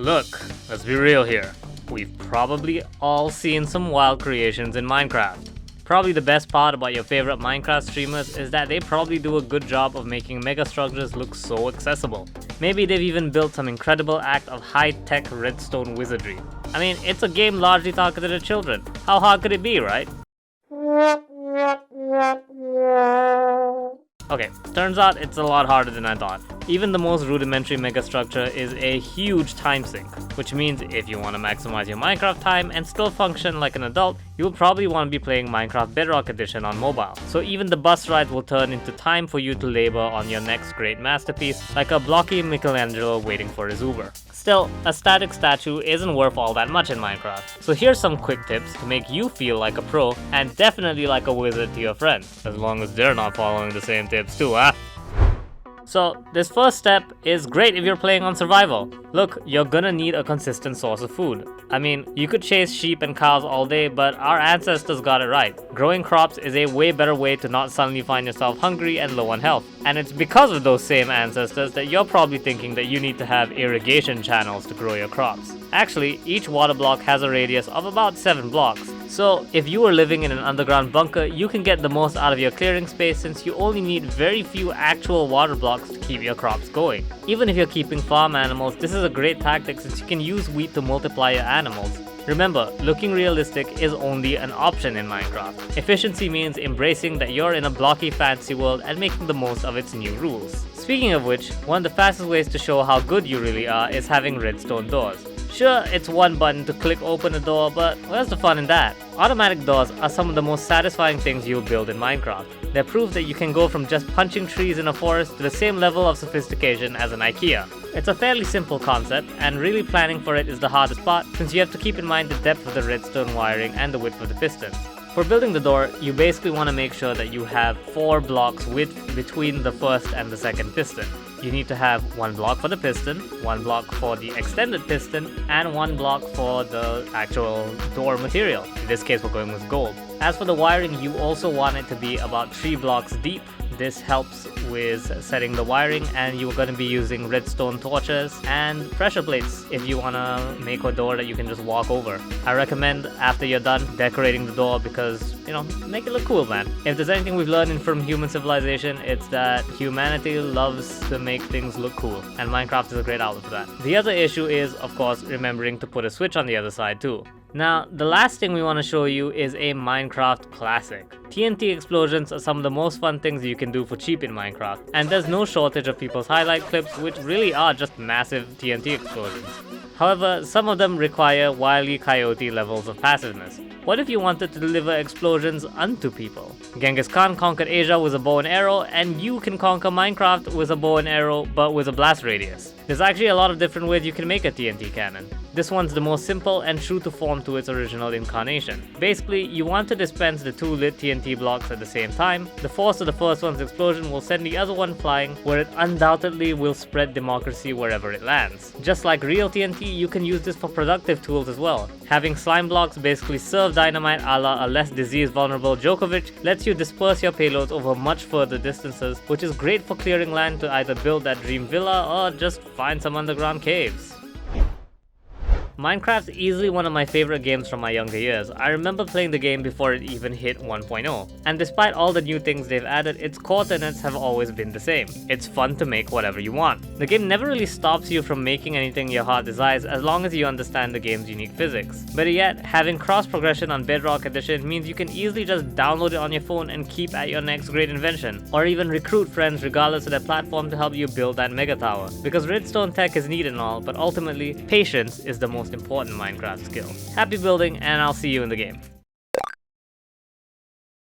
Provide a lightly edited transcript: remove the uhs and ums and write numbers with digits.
Look, let's be real here. We've probably all seen some wild creations in Minecraft. Probably the best part about your favorite Minecraft streamers is that they probably do a good job of making mega structures look so accessible. Maybe they've even built some incredible act of high-tech redstone wizardry. I mean, it's a game largely targeted at children. How hard could it be, right? Okay, turns out it's a lot harder than I thought. Even the most rudimentary megastructure is a huge time sink, which means if you want to maximize your Minecraft time and still function like an adult, you'll probably want to be playing Minecraft Bedrock Edition on mobile. So even the bus ride will turn into time for you to labor on your next great masterpiece, like a blocky Michelangelo waiting for his Uber. Still, a static statue isn't worth all that much in Minecraft, so here's some quick tips to make you feel like a pro and definitely like a wizard to your friends, as long as they're not following the same tips too, huh? So, this first step is great if you're playing on survival. Look, you're gonna need a consistent source of food. I mean, you could chase sheep and cows all day, but our ancestors got it right. Growing crops is a way better way to not suddenly find yourself hungry and low on health. And it's because of those same ancestors that you're probably thinking that you need to have irrigation channels to grow your crops. Actually, each water block has a radius of about 7 blocks. So, if you were living in an underground bunker, you can get the most out of your clearing space since you only need very few actual water blocks to keep your crops going. Even if you're keeping farm animals, this is a great tactic since you can use wheat to multiply your animals. Remember, looking realistic is only an option in Minecraft. Efficiency means embracing that you're in a blocky fantasy world and making the most of its new rules. Speaking of which, one of the fastest ways to show how good you really are is having redstone doors. Sure, it's one button to click open a door, but where's the fun in that? Automatic doors are some of the most satisfying things you'll build in Minecraft. They're proof that you can go from just punching trees in a forest to the same level of sophistication as an IKEA. It's a fairly simple concept, and really planning for it is the hardest part since you have to keep in mind the depth of the redstone wiring and the width of the piston. For building the door, you basically want to make sure that you have 4 blocks width between the first and the second piston. You need to have 1 block for the piston, 1 block for the extended piston, and 1 block for the actual door material. In this case, we're going with gold. As for the wiring, you also want it to be about 3 blocks deep. This helps with setting the wiring, and you're going to be using redstone torches and pressure plates if you want to make a door that you can just walk over. I recommend after you're done decorating the door because, make it look cool, man. If there's anything we've learned from human civilization, it's that humanity loves to make things look cool, and Minecraft is a great outlet for that. The other issue is, of course, remembering to put a switch on the other side too. Now, the last thing we want to show you is a Minecraft classic. TNT explosions are some of the most fun things you can do for cheap in Minecraft, and there's no shortage of people's highlight clips which really are just massive TNT explosions. However, some of them require Wile E. Coyote levels of passiveness. What if you wanted to deliver explosions unto people? Genghis Khan conquered Asia with a bow and arrow, and you can conquer Minecraft with a bow and arrow but with a blast radius. There's actually a lot of different ways you can make a TNT cannon. This one's the most simple and true to form to its original incarnation. Basically, you want to dispense the 2 lit TNT blocks at the same time. The force of the first one's explosion will send the other one flying, where it undoubtedly will spread democracy wherever it lands. Just like real TNT, you can use this for productive tools as well. Having slime blocks basically serve dynamite a la a less disease vulnerable Djokovic lets you disperse your payloads over much further distances, which is great for clearing land to either build that dream villa or just find some underground caves. Minecraft's easily one of my favorite games from my younger years. I remember playing the game before it even hit 1.0. And despite all the new things they've added, its core tenets have always been the same. It's fun to make whatever you want. The game never really stops you from making anything your heart desires as long as you understand the game's unique physics. Better yet, having cross progression on Bedrock Edition means you can easily just download it on your phone and keep at your next great invention. Or even recruit friends regardless of their platform to help you build that mega tower. Because redstone tech is neat and all, but ultimately, patience is the most important Minecraft skill. Happy building, and I'll see you in the game.